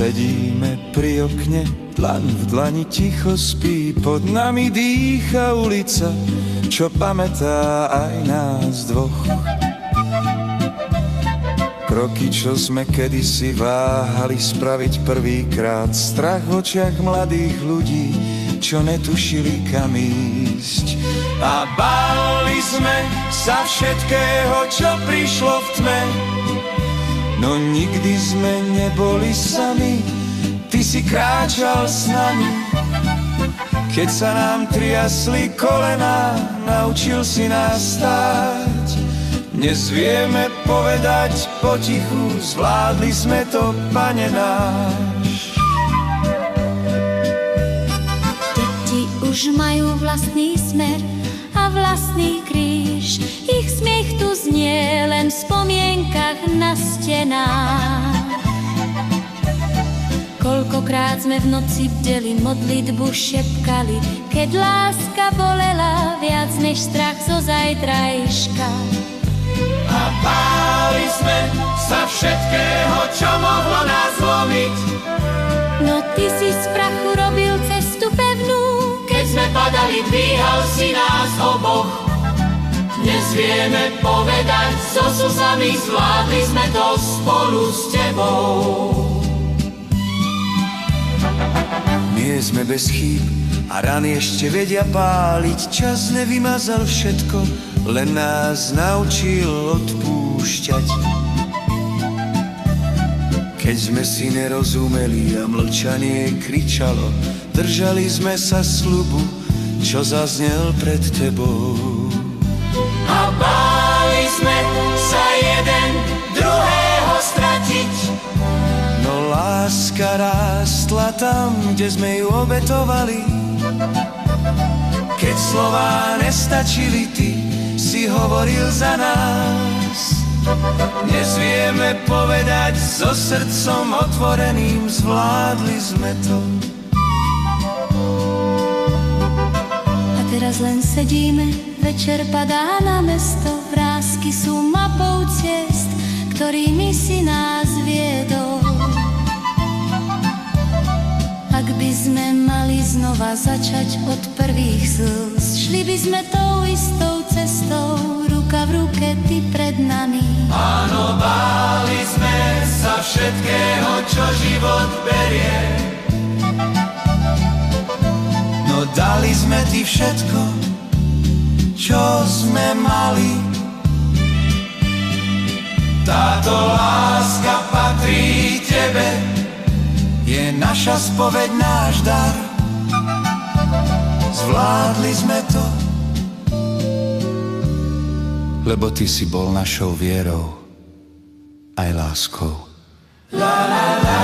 Sedíme pri okne, dlaň v dlani ticho spí. Pod nami dýcha ulica, čo pamätá aj nás dvoch. Kroky, čo sme kedysi váhali spraviť prvýkrát. Strach v očiach mladých ľudí, čo netušili kam ísť. A báli sme sa všetkého, čo prišlo v tme. No nikdy sme neboli sami, ty si kráčal s nami. Keď sa nám triasli kolená, naučil si nás stáť. Dnes vieme povedať potichu, zvládli sme to, Pane náš. Deti už majú vlastný smer a vlastný kríž. Ich smiech tu znie len v spomienkach na stenách. Koľkokrát sme v noci bdeli, modlitbu šepkali, keď láska bolela viac než strach zo zajtrajška. A báli sme sa všetkého, čo mohlo nás zlomiť. No ty si z prachu robil cestu pevnú. Keď sme padali, dvíhal si nás oboch. Dnes vieme povedať, so slzami zvládli sme to spolu s tebou. Nie sme bez chýb a rany ešte vedia páliť. Čas nevymazal všetko, len nás naučil odpúšťať. Keď sme si nerozumeli a mlčanie kričalo, držali sme sa sľubu, čo zaznel pred tebou. A báli sme sa jeden druhého stratiť. No láska rástla tam, kde sme ju obetovali. Keď slová nestačili, ty si hovoril za nás. Dnes vieme povedať so srdcom otvoreným, zvládli sme to. A teraz len sedíme, večer padá na mesto. Vrásky sú mapou ciest, ktorými si nás viedol. Ak by sme mali znova začať od prvých slz, šli by sme tou istou cestou, ruka v ruke, ty pred nami. Áno, báli sme sa všetkého, čo život berie. No dali sme ti všetko, čo sme mali. Táto láska patrí tebe, je naša spoveď, náš dar. Zvládli sme to, lebo ty si bol našou vierou aj láskou. La, la, la.